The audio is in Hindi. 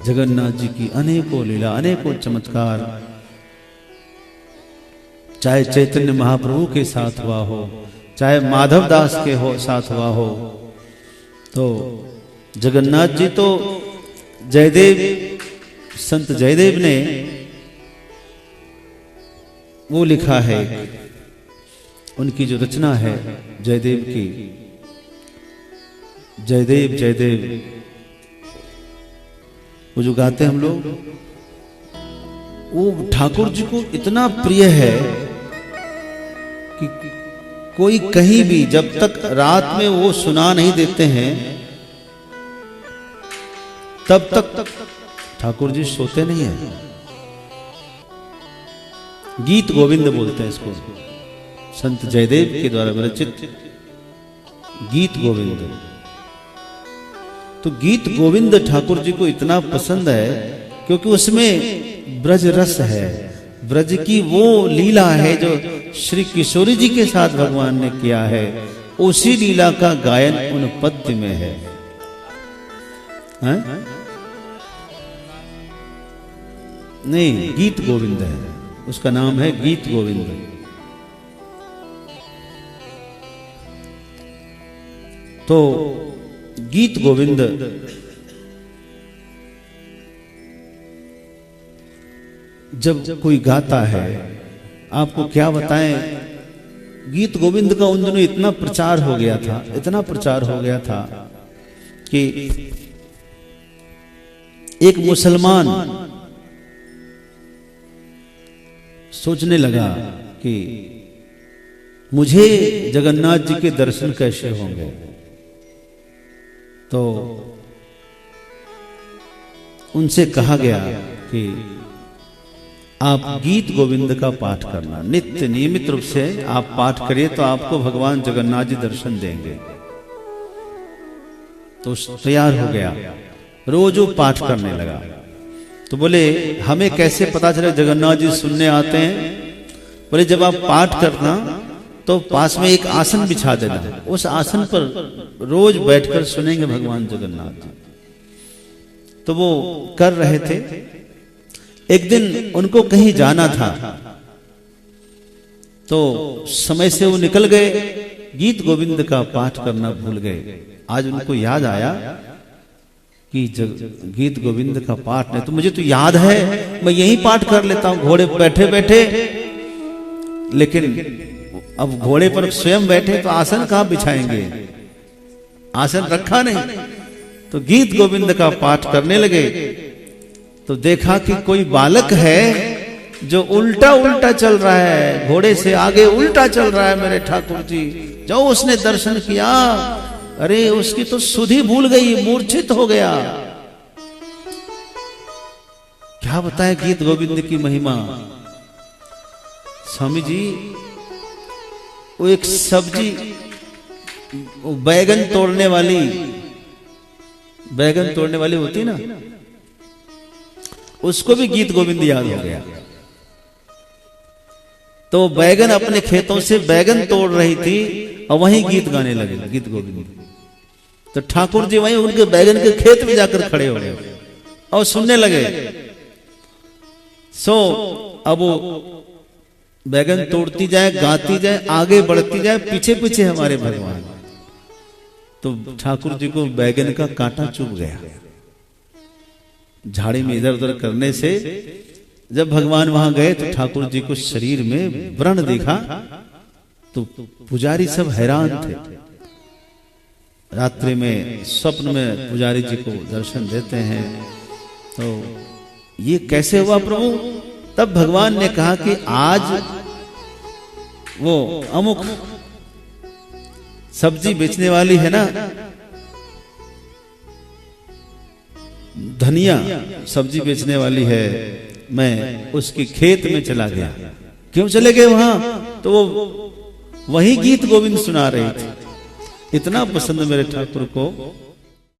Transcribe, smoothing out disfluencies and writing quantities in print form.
जगन्नाथ जी की अनेकों लीला, अनेकों चमत्कार, चाहे चैतन्य महाप्रभु के साथ हुआ हो, चाहे माधव दास के साथ हुआ हो। तो जगन्नाथ जी तो जयदेव, संत जयदेव ने वो लिखा है, उनकी जो रचना है जयदेव की, जयदेव जयदेव, वो जो गाते हम लोग, वो ठाकुर जी को इतना प्रिय है कि कोई कहीं भी जब तक रात में वो सुना नहीं देते हैं तब तक ठाकुर जी सोते नहीं हैं। गीत गोविंद बोलते हैं इसको, संत जयदेव के द्वारा विरचित गीत गोविंद। तो गीत गोविंद ठाकुर जी को इतना पसंद है क्योंकि उसमें ब्रज रस है, ब्रज की वो लीला है जो श्री किशोरी जी के साथ भगवान ने किया है, उसी लीला का गायन उन पद्य में है। नहीं, गीत गोविंद है, उसका नाम है गीत गोविंद। तो गीत गोविंद जब कोई गाता है, आपको क्या बताएं, गीत गोविंद का उन दिनों इतना प्रचार हो गया था, इतना प्रचार हो गया था कि एक मुसलमान सोचने लगा कि मुझे जगन्नाथ जी के दर्शन कैसे होंगे। तो उनसे कहा गया कि आप गीत गोविंद का पाठ करना, नित्य नियमित रूप से आप पाठ करिए तो आपको भगवान जगन्नाथ जी दर्शन देंगे। तो तैयार हो गया, रोज वो पाठ करने लगा। तो बोले हमें कैसे पता चले जगन्नाथ जी सुनने आते हैं? बोले जब आप पाठ करना तो पास में एक आसन बिछा देना, उस आसन पर रोज बैठकर सुनेंगे भगवान जगन्नाथ जी। तो वो कर रहे थे। एक दिन उनको कहीं जाना था, तो समय से वो निकल गए, गीत गोविंद का पाठ करना भूल गए। आज उनको याद आया कि गीत गोविंद का पाठ नहीं, तो मुझे तो याद है, मैं यही पाठ कर लेता हूं घोड़े पर बैठे बैठे। लेकिन अब घोड़े पर स्वयं बैठे तो आसन कहां बिछाएंगे, आसन रखा नहीं। तो गीत गोविंद का पाठ करने लगे तो देखा कि कोई बालक है जो उल्टा उल्टा चल रहा है, घोड़े से आगे उल्टा चल रहा है मेरे ठाकुर जी। जो उसने दर्शन किया, अरे उसकी तो सुधि भूल गई, मूर्छित हो गया। क्या बताए गीत गोविंद की महिमा। स्वामी जी वो एक सब्जी, बैगन तोड़ने वाली होती ना, उसको भी गीत गोविंद याद हो गया। तो बैगन अपने खेतों से बैगन तोड़ रही थी और वहीं गीत गाने लगे, गीत गोविंद। तो ठाकुर जी वहीं उनके बैगन के खेत में जाकर खड़े हो गए और सुनने लगे। अब वो बैगन तोड़ती जाए, गाती जाए, आगे बढ़ती जाए, पीछे पीछे हमारे भगवान। तो ठाकुर जी को बैगन का कांटा चुभ गया, झाड़ी में इधर उधर करने से। जब भगवान वहां गए तो ठाकुर जी को शरीर में व्रण दिखा, तो पुजारी सब हैरान थे। रात्रि में स्वप्न में पुजारी जी को दर्शन देते हैं, तो ये कैसे हुआ प्रभु? तब भगवान ने कहा कि आज वो अमुक सब्जी बेचने वाली है ना, धनिया सब्जी बेचने वाली है, मैं उसके खेत में चला गया। क्यों चले गए वहां? तो वो वही गीत गोविंद सुना रही थी। इतना पसंद मेरे ठाकुर को